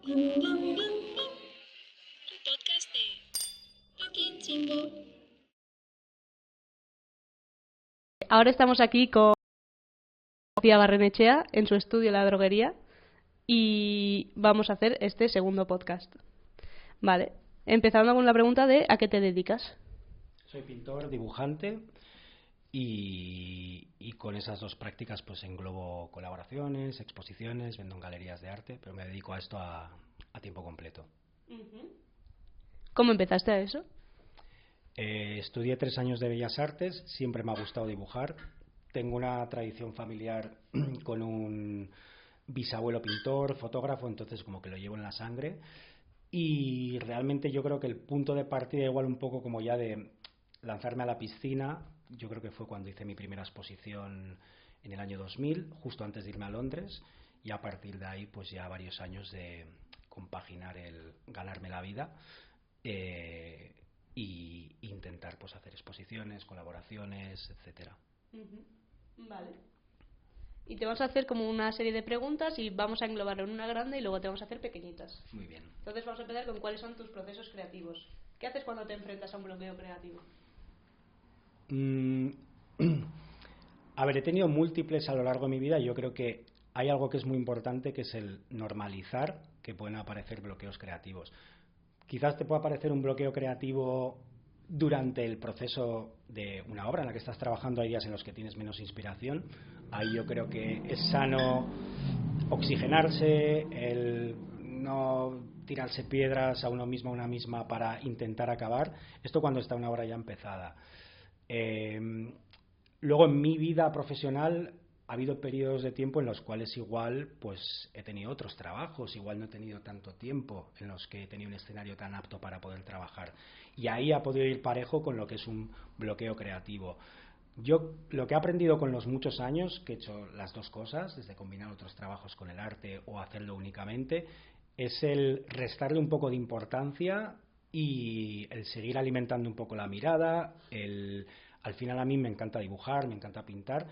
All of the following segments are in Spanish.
Un podcast de Joaquín Chimbo. Ahora estamos aquí con Tía Barrenechea en su estudio La Droguería y vamos a hacer este segundo podcast. Vale, empezando con la pregunta de ¿a qué te dedicas? Soy pintor, dibujante y con esas dos prácticas pues englobo colaboraciones, exposiciones, vendo en galerías de arte, pero me dedico a esto a tiempo completo. ¿Cómo empezaste a eso? Estudié 3 años de Bellas Artes, siempre me ha gustado dibujar. Tengo una tradición familiar con un bisabuelo pintor, fotógrafo, entonces como que lo llevo en la sangre. Y realmente yo creo que el punto de partida, igual un poco como ya de lanzarme a la piscina, yo creo que fue cuando hice mi primera exposición en el año 2000, justo antes de irme a Londres, y a partir de ahí pues ya varios años de compaginar el ganarme la vida y intentar pues hacer exposiciones, colaboraciones, etcétera. Vale. Y te vamos a hacer como una serie de preguntas y vamos a englobarlo en una grande y luego te vamos a hacer pequeñitas. Muy bien. Entonces vamos a empezar con cuáles son tus procesos creativos. ¿Qué haces cuando te enfrentas a un bloqueo creativo? A ver, he tenido múltiples a lo largo de mi vida y yo creo que hay algo que es muy importante, que es el normalizar que pueden aparecer bloqueos creativos. Quizás te pueda aparecer un bloqueo creativo durante el proceso de una obra en la que estás trabajando. Hay días en los que tienes menos inspiración. Ahí yo creo que es sano oxigenarse, el no tirarse piedras a uno mismo, a una misma para intentar acabar. Esto cuando está una obra ya empezada. Luego en mi vida profesional ha habido periodos de tiempo en los cuales igual pues he tenido otros trabajos, igual no he tenido tanto tiempo en los que he tenido un escenario tan apto para poder trabajar. Y ahí ha podido ir parejo con lo que es un bloqueo creativo. Yo lo que he aprendido con los muchos años, que he hecho las dos cosas, desde combinar otros trabajos con el arte o hacerlo únicamente, es el restarle un poco de importancia y el seguir alimentando un poco la mirada. Al final a mí me encanta dibujar, me encanta pintar,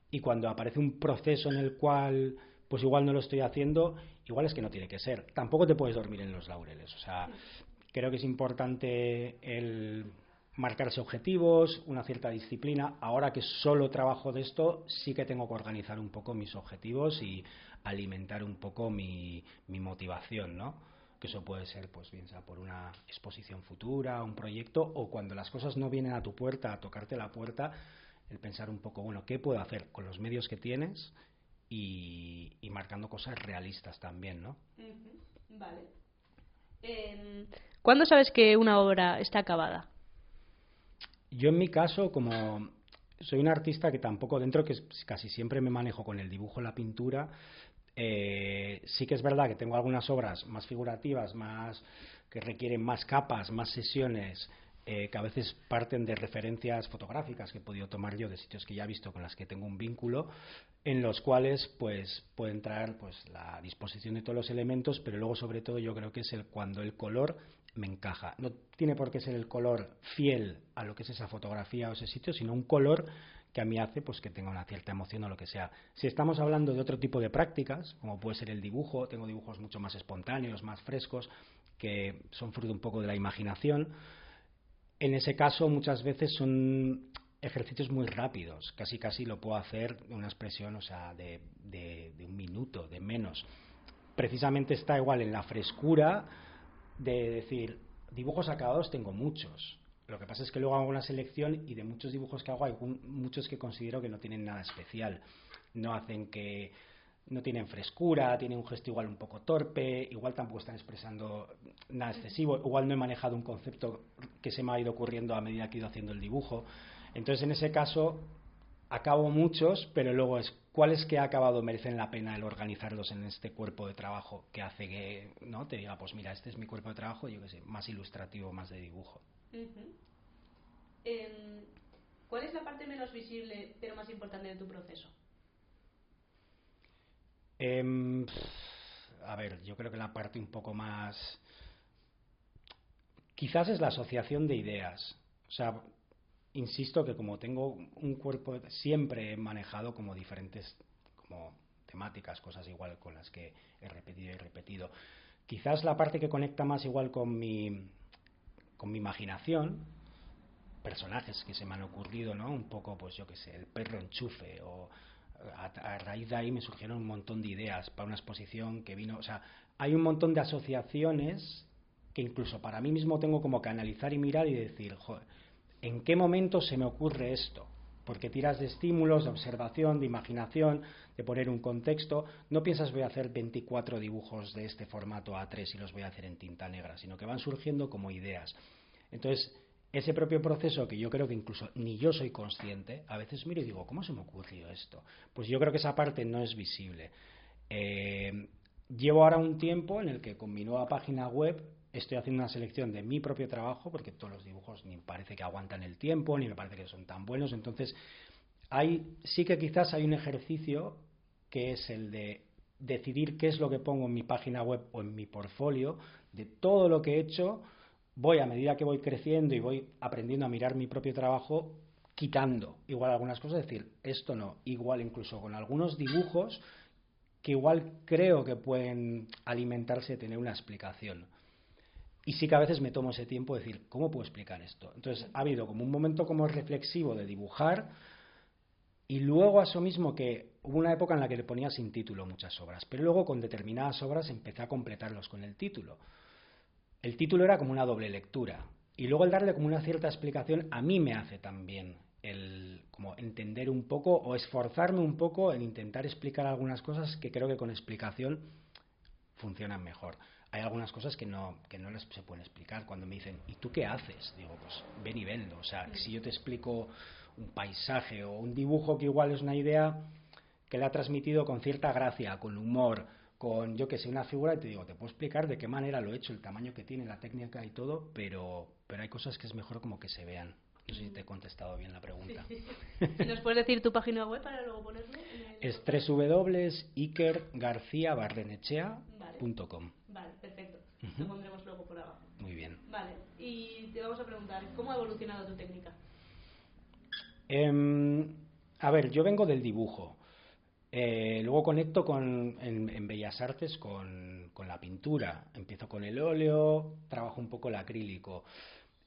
y cuando aparece un proceso en el cual pues igual no lo estoy haciendo, igual es que no tiene que ser. Tampoco te puedes dormir en los laureles. O sea, creo que es importante el marcarse objetivos, una cierta disciplina. Ahora que solo trabajo de esto, sí que tengo que organizar un poco mis objetivos y alimentar un poco mi motivación, ¿no? Que eso puede ser, pues bien sea por una exposición futura, un proyecto, o cuando las cosas no vienen a tu puerta, a tocarte la puerta, el pensar un poco, bueno, ¿qué puedo hacer con los medios que tienes? Y marcando cosas realistas también, ¿no? Vale. ¿Cuándo sabes que una obra está acabada? Yo en mi caso, como soy un artista que tampoco, dentro que casi siempre me manejo con el dibujo, la pintura, sí que es verdad que tengo algunas obras más figurativas, más que requieren más capas, más sesiones, que a veces parten de referencias fotográficas que he podido tomar yo de sitios que ya he visto, con las que tengo un vínculo, en los cuales pues pueden traer pues la disposición de todos los elementos, pero luego sobre todo yo creo que es cuando el color me encaja. No tiene por qué ser el color fiel a lo que es esa fotografía o ese sitio, sino un color que a mí hace pues que tenga una cierta emoción o lo que sea. Si estamos hablando de otro tipo de prácticas, como puede ser el dibujo, tengo dibujos mucho más espontáneos, más frescos, que son fruto un poco de la imaginación. En ese caso muchas veces son ejercicios muy rápidos, casi lo puedo hacer en una expresión, o sea, de un minuto, de menos. Precisamente está igual en la frescura de decir, dibujos acabados tengo muchos. Lo que pasa es que luego hago una selección y de muchos dibujos que hago hay muchos que considero que no tienen nada especial. No tienen frescura, tienen un gesto igual un poco torpe, igual tampoco están expresando nada excesivo, igual no he manejado un concepto que se me ha ido ocurriendo a medida que he ido haciendo el dibujo. Entonces en ese caso acabo muchos, pero luego es cuáles que he acabado merecen la pena el organizarlos en este cuerpo de trabajo que hace que no te diga, pues mira, este es mi cuerpo de trabajo, yo qué sé, más ilustrativo, más de dibujo. ¿Cuál es la parte menos visible pero más importante de tu proceso? A ver, yo creo que la parte un poco más quizás es la asociación de ideas. O sea, insisto que como tengo un cuerpo, siempre he manejado como diferentes como temáticas, cosas igual con las que he repetido y repetido. Quizás la parte que conecta más igual con mi imaginación, personajes que se me han ocurrido, ¿no? Un poco, pues yo qué sé, el perro enchufe, o a raíz de ahí me surgieron un montón de ideas para una exposición que vino, o sea, hay un montón de asociaciones que incluso para mí mismo tengo como que analizar y mirar y decir, joder, ¿en qué momento se me ocurre esto? Porque tiras de estímulos, de observación, de imaginación, de poner un contexto. No piensas voy a hacer 24 dibujos de este formato A3 y los voy a hacer en tinta negra, sino que van surgiendo como ideas. Entonces, ese propio proceso que yo creo que incluso ni yo soy consciente, a veces miro y digo, ¿cómo se me ocurrió esto? Pues yo creo que esa parte no es visible. Llevo ahora un tiempo en el que con mi nueva página web estoy haciendo una selección de mi propio trabajo, porque todos los dibujos ni parece que aguantan el tiempo, ni me parece que son tan buenos. Entonces, sí que quizás hay un ejercicio que es el de decidir qué es lo que pongo en mi página web o en mi portfolio, de todo lo que he hecho. Voy, a medida que voy creciendo y voy aprendiendo a mirar mi propio trabajo, quitando igual algunas cosas, es decir, esto no, igual incluso con algunos dibujos que igual creo que pueden alimentarse de tener una explicación. Y sí que a veces me tomo ese tiempo de decir, ¿cómo puedo explicar esto? Entonces ha habido como un momento como reflexivo de dibujar, y luego a eso mismo que hubo una época en la que le ponía sin título muchas obras, pero luego con determinadas obras empecé a completarlos con el título. El título era como una doble lectura, y luego el darle como una cierta explicación a mí me hace también el como entender un poco o esforzarme un poco en intentar explicar algunas cosas que creo que con explicación funcionan mejor. Hay algunas cosas que no les se pueden explicar. Cuando me dicen, ¿y tú qué haces? Digo, pues ven y venlo. O sea, si yo te explico un paisaje o un dibujo que igual es una idea que le ha transmitido con cierta gracia, con humor, con, yo que sé, una figura, y te digo, te puedo explicar de qué manera lo he hecho, el tamaño que tiene, la técnica y todo, pero hay cosas que es mejor como que se vean. No sé si te he contestado bien la pregunta. Sí. ¿Nos puedes decir tu página web para luego ponerlo? Es www.ikergarciabarrenechea.com. Vale, perfecto. Lo pondremos luego por abajo. Muy bien. Vale, y te vamos a preguntar, ¿cómo ha evolucionado tu técnica? A ver, yo vengo del dibujo. Luego conecto en Bellas Artes con la pintura. Empiezo con el óleo, trabajo un poco el acrílico.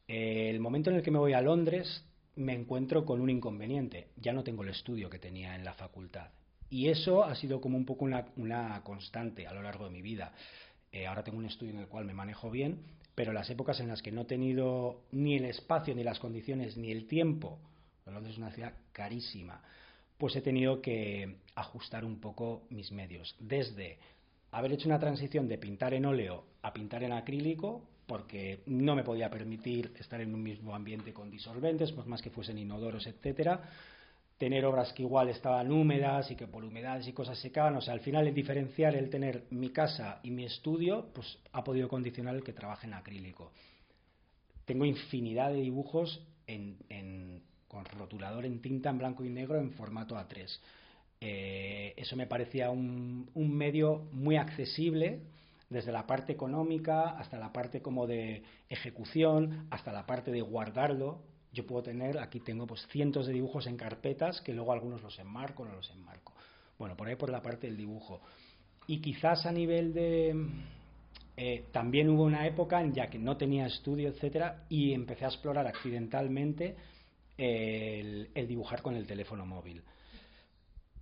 El momento en el que me voy a Londres me encuentro con un inconveniente. Ya no tengo el estudio que tenía en la facultad. Y eso ha sido como un poco una constante a lo largo de mi vida. Ahora tengo un estudio en el cual me manejo bien, pero las épocas en las que no he tenido ni el espacio, ni las condiciones, ni el tiempo, Londres es una ciudad carísima, pues he tenido que ajustar un poco mis medios. Desde haber hecho una transición de pintar en óleo a pintar en acrílico, porque no me podía permitir estar en un mismo ambiente con disolventes, pues más que fuesen inodoros, etcétera. Tener obras que igual estaban húmedas y que por humedades y cosas secaban. O sea, al final el diferenciar, el tener mi casa y mi estudio, pues ha podido condicionar el que trabaje en acrílico. Tengo infinidad de dibujos con rotulador en tinta en blanco y negro en formato A3. Eso me parecía un medio muy accesible, desde la parte económica hasta la parte como de ejecución, hasta la parte de guardarlo. Yo puedo tener, aquí tengo pues cientos de dibujos en carpetas que luego algunos los enmarco, no los enmarco. Bueno, por ahí por la parte del dibujo. Y quizás a nivel de... también hubo una época en ya que no tenía estudio, etcétera, y empecé a explorar accidentalmente el dibujar con el teléfono móvil.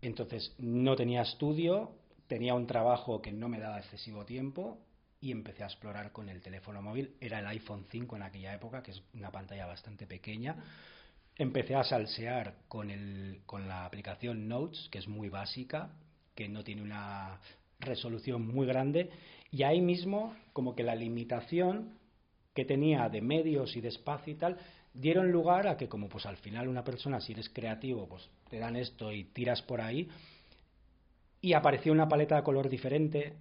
Entonces no tenía estudio, tenía un trabajo que no me daba excesivo tiempo y empecé a explorar con el teléfono móvil. Era el iPhone 5 en aquella época, que es una pantalla bastante pequeña. Empecé a salsear con la aplicación Notes, que es muy básica, que no tiene una resolución muy grande, y ahí mismo como que la limitación que tenía de medios y de espacio y tal dieron lugar a que, como pues al final una persona, si eres creativo, pues te dan esto y tiras por ahí, y apareció una paleta de color diferente,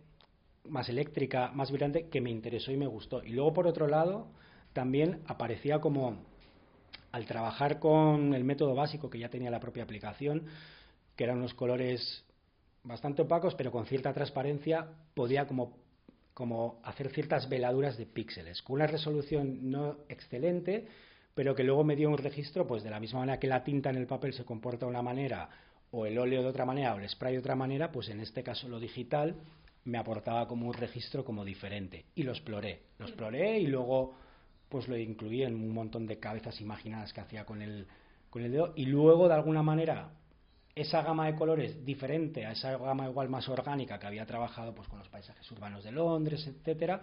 más eléctrica, más brillante, que me interesó y me gustó. Y luego por otro lado también aparecía como, al trabajar con el método básico que ya tenía la propia aplicación, que eran unos colores bastante opacos pero con cierta transparencia, podía como hacer ciertas veladuras de píxeles con una resolución no excelente, pero que luego me dio un registro, pues de la misma manera que la tinta en el papel se comporta de una manera, o el óleo de otra manera, o el spray de otra manera, pues en este caso lo digital me aportaba como un registro como diferente. Y lo exploré y luego pues lo incluí en un montón de cabezas imaginadas que hacía con el dedo, y luego de alguna manera esa gama de colores diferente a esa gama igual más orgánica que había trabajado pues con los paisajes urbanos de Londres, etcétera,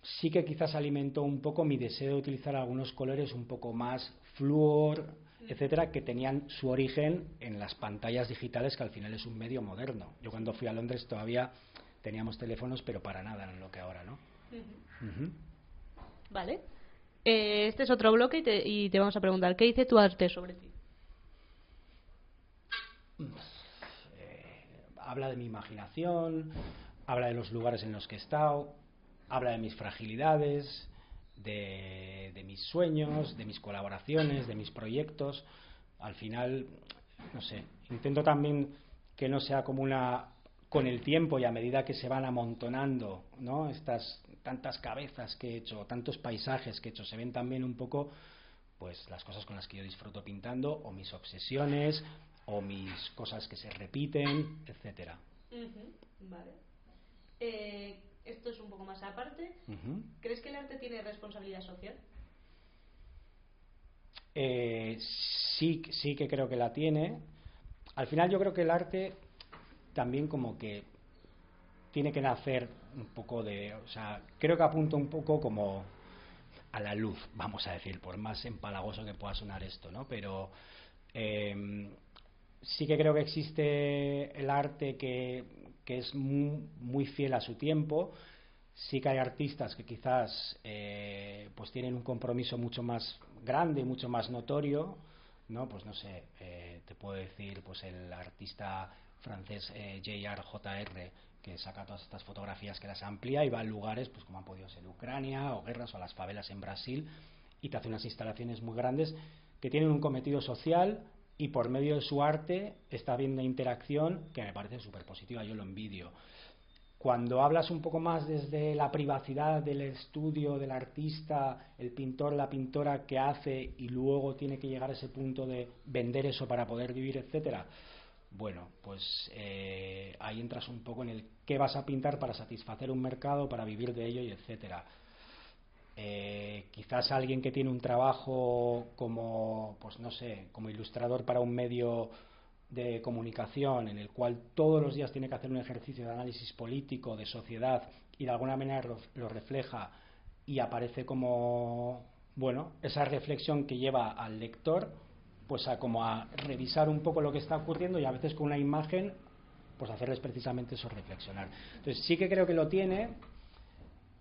sí que quizás alimentó un poco mi deseo de utilizar algunos colores un poco más flúor, etcétera, que tenían su origen en las pantallas digitales, que al final es un medio moderno. Yo cuando fui a Londres todavía teníamos teléfonos, pero para nada en lo que ahora, ¿no? Vale. Este es otro bloque y te vamos a preguntar, ¿qué dice tu arte sobre ti? Habla de mi imaginación, habla de los lugares en los que he estado, habla de mis fragilidades, de mis sueños, de mis colaboraciones, de mis proyectos. Al final, no sé, intento también que no sea como con el tiempo y a medida que se van amontonando, ¿no?, estas tantas cabezas que he hecho, tantos paisajes que he hecho, se ven también un poco pues las cosas con las que yo disfruto pintando, o mis obsesiones, o mis cosas que se repiten, etcétera. Vale. Esto es un poco más aparte. ¿Crees que el arte tiene responsabilidad social? Sí que creo que la tiene. Al final yo creo que el arte también como que tiene que nacer un poco o sea, creo que apunta un poco como a la luz, vamos a decir, por más empalagoso que pueda sonar esto, ¿no? Pero sí que creo que existe el arte que es muy fiel a su tiempo. Sí que hay artistas que quizás pues tienen un compromiso mucho más grande, mucho más notorio, ¿no? Pues no sé, te puedo decir pues el artista francés J.R. que saca todas estas fotografías, que las amplía y va a lugares pues como han podido ser Ucrania o guerras o las favelas en Brasil, y te hace unas instalaciones muy grandes que tienen un cometido social, y por medio de su arte está habiendo una interacción que me parece súper positiva. Yo lo envidio. Cuando hablas un poco más desde la privacidad del estudio del artista, el pintor, la pintora que hace y luego tiene que llegar a ese punto de vender eso para poder vivir, etcétera, bueno, pues ahí entras un poco en el qué vas a pintar para satisfacer un mercado, para vivir de ello, y etcétera. Quizás alguien que tiene un trabajo como, pues no sé, como ilustrador para un medio de comunicación en el cual todos los días tiene que hacer un ejercicio de análisis político, de sociedad, y de alguna manera lo refleja y aparece como, bueno, esa reflexión que lleva al lector pues como a revisar un poco lo que está ocurriendo, y a veces con una imagen pues hacerles precisamente eso, reflexionar. Entonces sí que creo que lo tiene.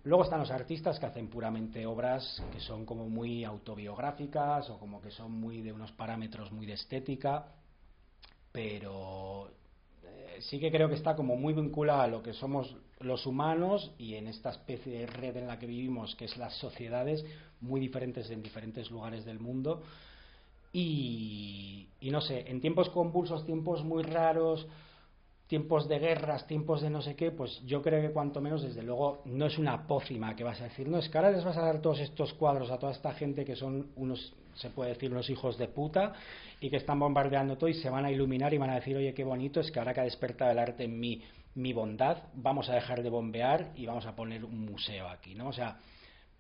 Luego están los artistas que hacen puramente obras que son como muy autobiográficas o como que son muy de unos parámetros muy de estética, pero sí que creo que está como muy vinculada a lo que somos los humanos, y en esta especie de red en la que vivimos, que es las sociedades muy diferentes en diferentes lugares del mundo. Y no sé, en tiempos convulsos, tiempos muy raros, tiempos de guerras, tiempos de no sé qué, pues yo creo que cuanto menos, desde luego, no es una pócima que vas a decir, no, es que ahora les vas a dar todos estos cuadros a toda esta gente que son unos, se puede decir, unos hijos de puta, y que están bombardeando todo, y se van a iluminar y van a decir, oye, qué bonito, es que ahora que ha despertado el arte en mí mi bondad, vamos a dejar de bombear y vamos a poner un museo aquí, ¿no? O sea,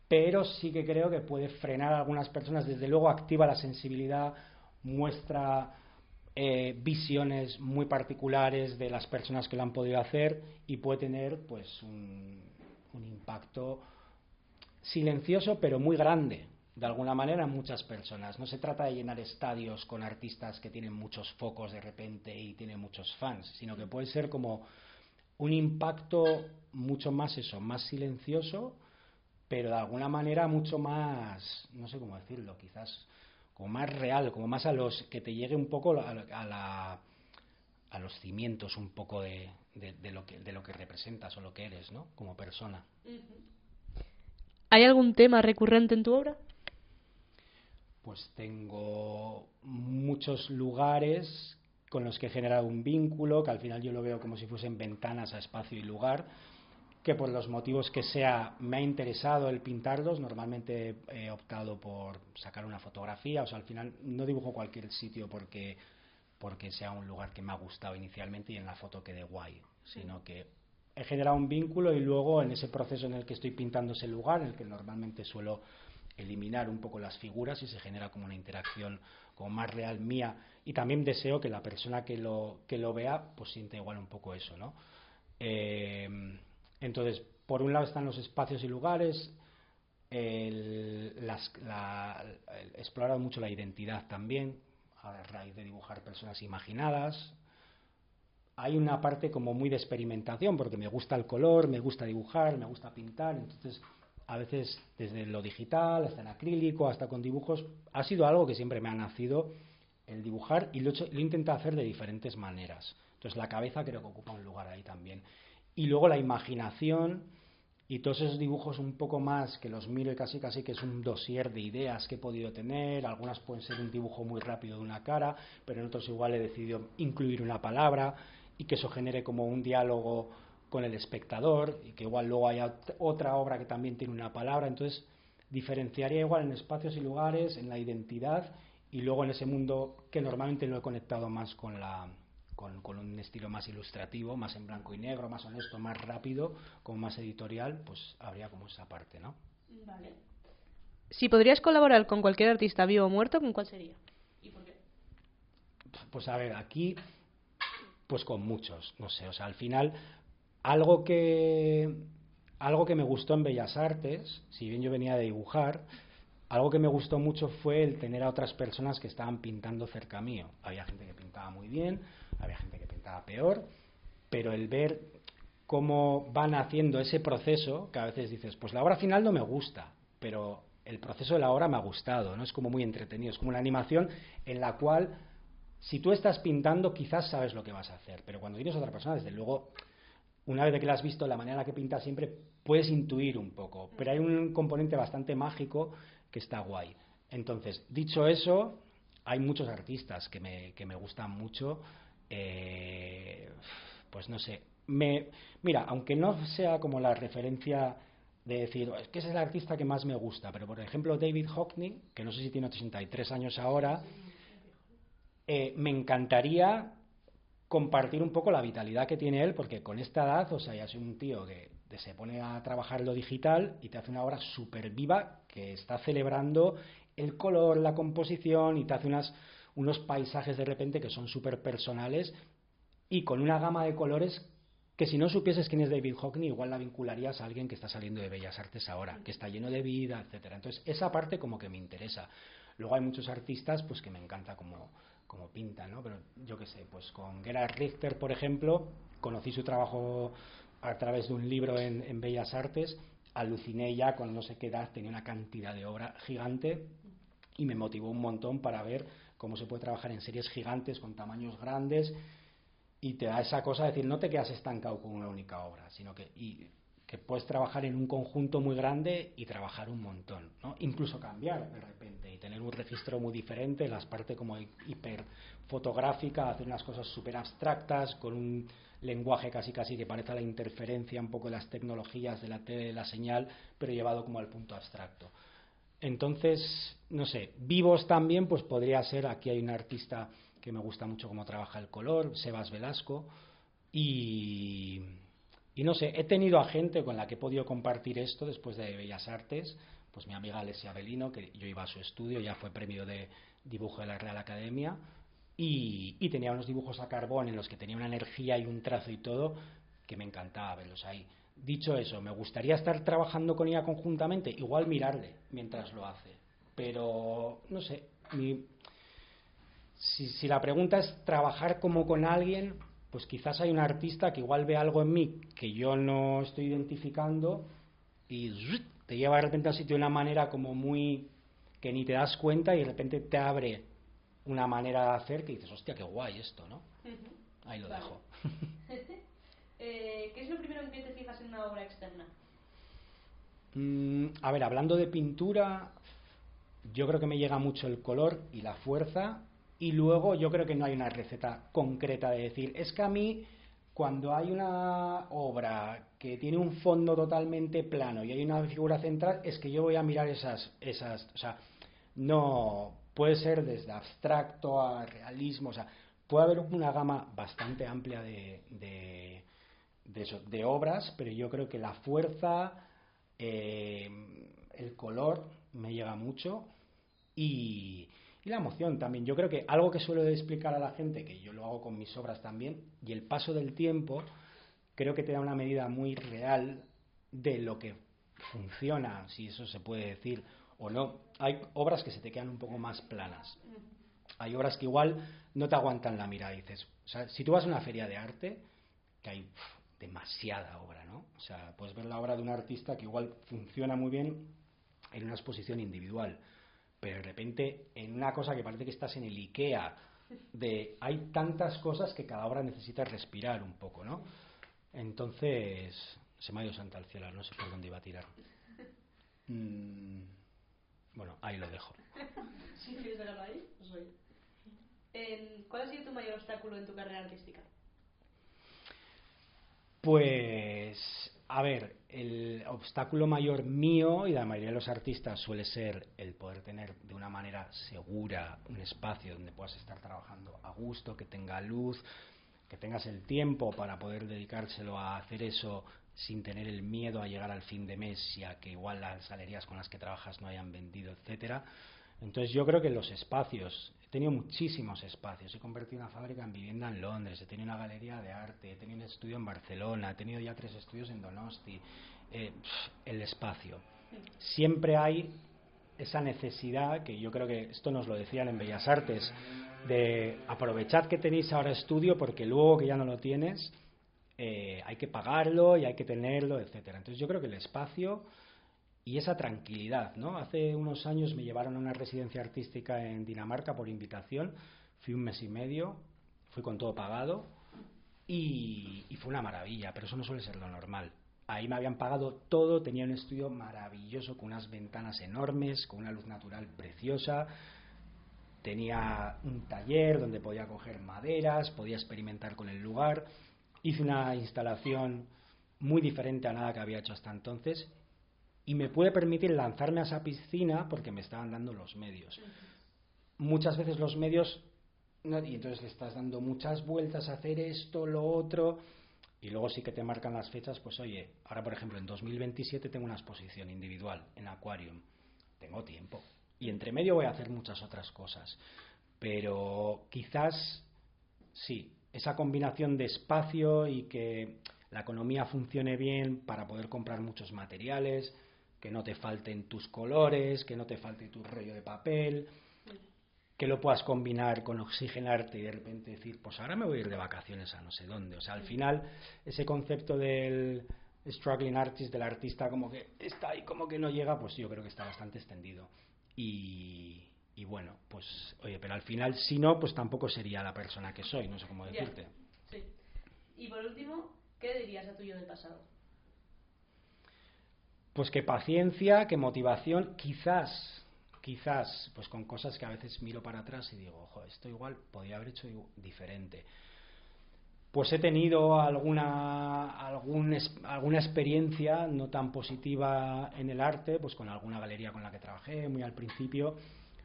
pero sí que creo que puede frenar a algunas personas. Desde luego activa la sensibilidad, muestra visiones muy particulares de las personas que lo han podido hacer, y puede tener pues un impacto silencioso pero muy grande de alguna manera en muchas personas. No se trata de llenar estadios con artistas que tienen muchos focos de repente y tienen muchos fans, sino que puede ser como un impacto mucho más más silencioso, pero de alguna manera mucho más, no sé cómo decirlo, quizás como más real, como más a los que te llegue un poco a los cimientos un poco de lo que representas o lo que eres, ¿no?, como persona. ¿Hay algún tema recurrente en tu obra? Pues tengo muchos lugares con los que he generado un vínculo, que al final yo lo veo como si fuesen ventanas a espacio y lugar, que por los motivos que sea me ha interesado el pintarlos. Normalmente he optado por sacar una fotografía, o sea, al final no dibujo cualquier sitio porque sea un lugar que me ha gustado inicialmente y en la foto quede guay, sino que he generado un vínculo y luego en ese proceso en el que estoy pintando ese lugar, en el que normalmente suelo eliminar un poco las figuras y se genera como una interacción como más real mía, y también deseo que la persona que lo vea pues sienta igual un poco eso, ¿no? Entonces, por un lado están los espacios y lugares, he explorado mucho la identidad también, a raíz de dibujar personas imaginadas. Hay una parte como muy de experimentación, porque me gusta el color, me gusta dibujar, me gusta pintar, entonces a veces desde lo digital hasta en acrílico, hasta con dibujos, ha sido algo que siempre me ha nacido el dibujar, y lo he intentado hacer de diferentes maneras. Entonces la cabeza creo que ocupa un lugar ahí también. Y luego la imaginación y todos esos dibujos un poco más, que los miro y casi que es un dossier de ideas que he podido tener. Algunas pueden ser un dibujo muy rápido de una cara, pero en otros igual he decidido incluir una palabra y que eso genere como un diálogo con el espectador, y que igual luego haya otra obra que también tiene una palabra. Entonces diferenciaría igual en espacios y lugares, en la identidad, y luego en ese mundo que normalmente lo he conectado más con un estilo más ilustrativo, más en blanco y negro, más honesto, más rápido, como más editorial, pues habría como esa parte, ¿no? Vale. Si podrías colaborar con cualquier artista vivo o muerto, ¿con cuál sería? ¿Y por qué? Pues a ver, aquí, pues con muchos, no sé, o sea, al final, algo que, algo que me gustó en Bellas Artes, si bien yo venía de dibujar, algo que me gustó mucho fue el tener a otras personas que estaban pintando cerca mío. Había gente que pintaba muy bien, había gente que pintaba peor, pero el ver cómo van haciendo ese proceso, que a veces dices, pues la obra final no me gusta, pero el proceso de la obra me ha gustado, ¿no? Es como muy entretenido, es como una animación en la cual, si tú estás pintando, quizás sabes lo que vas a hacer, pero cuando tienes a otra persona, desde luego, una vez que la has visto, la manera en la que pinta siempre, puedes intuir un poco, pero hay un componente bastante mágico que está guay. Entonces, dicho eso, hay muchos artistas que me gustan mucho. Pues no sé, mira, aunque no sea como la referencia de decir, es que ese es el artista que más me gusta, pero por ejemplo David Hockney, que no sé si tiene 83 años ahora, me encantaría compartir un poco la vitalidad que tiene él, porque con esta edad, o sea, ya es un tío que se pone a trabajar lo digital y te hace una obra súper viva, que está celebrando el color, la composición, y te hace unos paisajes de repente que son súper personales, y con una gama de colores que, si no supieses quién es David Hockney, igual la vincularías a alguien que está saliendo de Bellas Artes ahora, que está lleno de vida, etcétera. Entonces esa parte como que me interesa. Luego hay muchos artistas pues que me encanta como pintan, ¿no? Pero yo qué sé, pues con Gerhard Richter, por ejemplo, conocí su trabajo a través de un libro en Bellas Artes, aluciné ya con no sé qué edad, tenía una cantidad de obra gigante y me motivó un montón para ver cómo se puede trabajar en series gigantes con tamaños grandes, y te da esa cosa de decir, no te quedas estancado con una única obra, sino que puedes trabajar en un conjunto muy grande y trabajar un montón, ¿no? Incluso cambiar de repente y tener un registro muy diferente, las partes como hiper fotográfica, hacer unas cosas súper abstractas con un lenguaje casi que parece la interferencia un poco de las tecnologías de la tele, de la señal, pero llevado como al punto abstracto. Entonces, no sé, vivos también, pues podría ser, aquí hay un artista que me gusta mucho cómo trabaja el color, Sebas Velasco, y no sé, he tenido a gente con la que he podido compartir esto después de Bellas Artes, pues mi amiga Alessia Belino, que yo iba a su estudio, ya fue premio de dibujo de la Real Academia, y tenía unos dibujos a carbón en los que tenía una energía y un trazo y todo, que me encantaba verlos ahí. Dicho eso, me gustaría estar trabajando con ella conjuntamente, igual mirarle mientras lo hace, pero no sé, si la pregunta es trabajar como con alguien, pues quizás hay un artista que igual ve algo en mí que yo no estoy identificando y te lleva de repente a un sitio de una manera como muy que ni te das cuenta, y de repente te abre una manera de hacer que dices, hostia, qué guay esto, ¿no? Ahí lo dejo. ¿Qué es lo primero en que te fijas en una obra externa? A ver, hablando de pintura, yo creo que me llega mucho el color y la fuerza, y luego yo creo que no hay una receta concreta de decir, es que a mí, cuando hay una obra que tiene un fondo totalmente plano y hay una figura central, es que yo voy a mirar esas, o sea, no, puede ser desde abstracto a realismo, o sea, puede haber una gama bastante amplia de de obras, pero yo creo que la fuerza, el color me llega mucho y la emoción también. Yo creo que algo que suelo explicar a la gente, que yo lo hago con mis obras también, y el paso del tiempo, creo que te da una medida muy real de lo que funciona, si eso se puede decir o no. Hay obras que se te quedan un poco más planas. Hay obras que igual no te aguantan la mirada. Dices, o sea, si tú vas a una feria de arte, que hay demasiada obra, ¿no? O sea, puedes ver la obra de un artista que igual funciona muy bien en una exposición individual, pero de repente en una cosa que parece que estás en el IKEA, hay tantas cosas que cada obra necesita respirar un poco, ¿no? Entonces, se me ha ido santa al cielo, no sé por dónde iba a tirar. Bueno, ahí lo dejo. Si quieres dejarlo ahí, pues oye. ¿Cuál ha sido tu mayor obstáculo en tu carrera artística? Pues, a ver, el obstáculo mayor mío y la mayoría de los artistas suele ser el poder tener de una manera segura un espacio donde puedas estar trabajando a gusto, que tenga luz, que tengas el tiempo para poder dedicárselo a hacer eso sin tener el miedo a llegar al fin de mes y a que igual las galerías con las que trabajas no hayan vendido, etcétera. Entonces yo creo que los espacios, he tenido muchísimos espacios, he convertido una fábrica en vivienda en Londres, he tenido una galería de arte, he tenido un estudio en Barcelona, he tenido ya 3 estudios en Donosti. El espacio. Siempre hay esa necesidad, que yo creo que esto nos lo decían en Bellas Artes, de aprovechad que tenéis ahora estudio porque luego que ya no lo tienes, hay que pagarlo y hay que tenerlo, etcétera. Entonces yo creo que el espacio y esa tranquilidad, ¿no? Hace unos años me llevaron a una residencia artística en Dinamarca por invitación, fui 1 mes y medio, fui con todo pagado y fue una maravilla, pero eso no suele ser lo normal. Ahí me habían pagado todo, tenía un estudio maravilloso con unas ventanas enormes, con una luz natural preciosa, tenía un taller donde podía coger maderas, podía experimentar con el lugar, hice una instalación muy diferente a nada que había hecho hasta entonces y me pude permitir lanzarme a esa piscina porque me estaban dando los medios. Muchas veces los medios, y entonces le estás dando muchas vueltas a hacer esto, lo otro, y luego sí que te marcan las fechas, pues oye, ahora por ejemplo en 2027 tengo una exposición individual en Aquarium, tengo tiempo, y entre medio voy a hacer muchas otras cosas, pero quizás sí, esa combinación de espacio y que la economía funcione bien para poder comprar muchos materiales, que no te falten tus colores, que no te falte tu rollo de papel, que lo puedas combinar con oxigenarte y de repente decir, pues ahora me voy a ir de vacaciones a no sé dónde. O sea, al final, ese concepto del struggling artist, del artista como que está ahí, como que no llega, pues yo creo que está bastante extendido. Y bueno, pues oye, pero al final, si no, pues tampoco sería la persona que soy, no sé cómo decirte. Sí. Y por último, ¿qué dirías a tu yo del pasado? Pues que paciencia, que motivación, quizás, pues con cosas que a veces miro para atrás y digo, ojo, esto igual podría haber hecho diferente. Pues he tenido alguna experiencia no tan positiva en el arte, pues con alguna galería con la que trabajé muy al principio,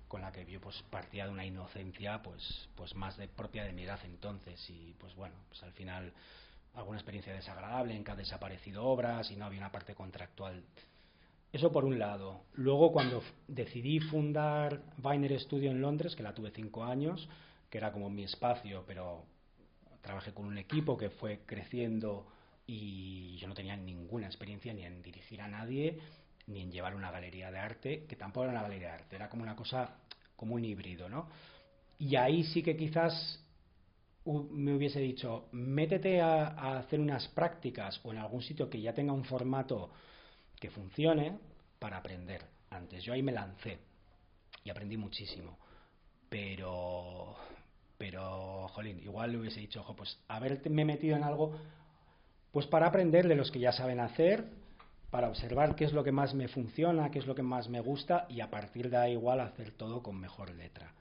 con la que yo pues partía de una inocencia pues más propia de mi edad entonces, y pues bueno, pues al final alguna experiencia desagradable en que ha desaparecido obras y no había una parte contractual. Eso por un lado. Luego cuando decidí fundar Viner Studio en Londres, que la tuve 5 años, que era como mi espacio, pero trabajé con un equipo que fue creciendo y yo no tenía ninguna experiencia ni en dirigir a nadie ni en llevar una galería de arte, que tampoco era una galería de arte, era como una cosa, como un híbrido, ¿no? Y ahí sí que quizás me hubiese dicho, métete a hacer unas prácticas o en algún sitio que ya tenga un formato que funcione para aprender. Antes yo ahí me lancé y aprendí muchísimo, pero jolín, igual le hubiese dicho, ojo, pues haberme metido en algo pues para aprender de los que ya saben hacer, para observar qué es lo que más me funciona, qué es lo que más me gusta y a partir de ahí igual hacer todo con mejor letra.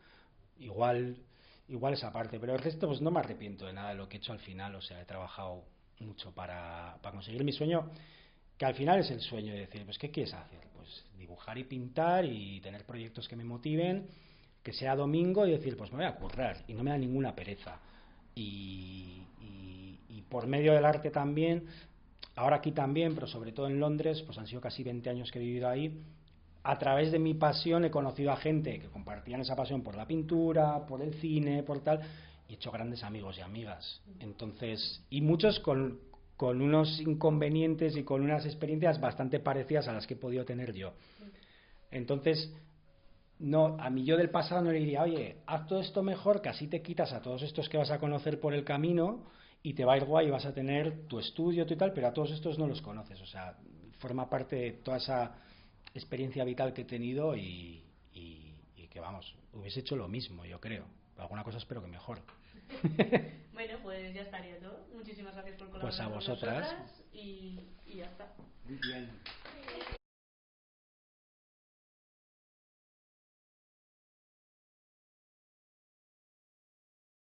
Igual esa parte, pero el resto pues no me arrepiento de nada de lo que he hecho al final. O sea, he trabajado mucho para conseguir mi sueño, que al final es el sueño de decir, pues ¿qué quieres hacer? Pues dibujar y pintar y tener proyectos que me motiven, que sea domingo y decir, pues me voy a currar y no me da ninguna pereza y por medio del arte también, ahora aquí también, pero sobre todo en Londres, pues han sido casi 20 años que he vivido ahí. A través de mi pasión he conocido a gente que compartían esa pasión por la pintura, por el cine, por tal, y he hecho grandes amigos y amigas. Entonces, y muchos con unos inconvenientes y con unas experiencias bastante parecidas a las que he podido tener yo. Entonces, no, a mí yo del pasado no le diría, oye, haz todo esto mejor, que así te quitas a todos estos que vas a conocer por el camino y te va a ir guay y vas a tener tu estudio y tal, pero a todos estos no los conoces. O sea, forma parte de toda esa experiencia vital que he tenido y que, vamos, hubiese hecho lo mismo, yo creo. Alguna cosa espero que mejor. Bueno, pues ya estaría todo. Muchísimas gracias por colaborar Pues a con vosotras. nosotras y ya está. Muy bien.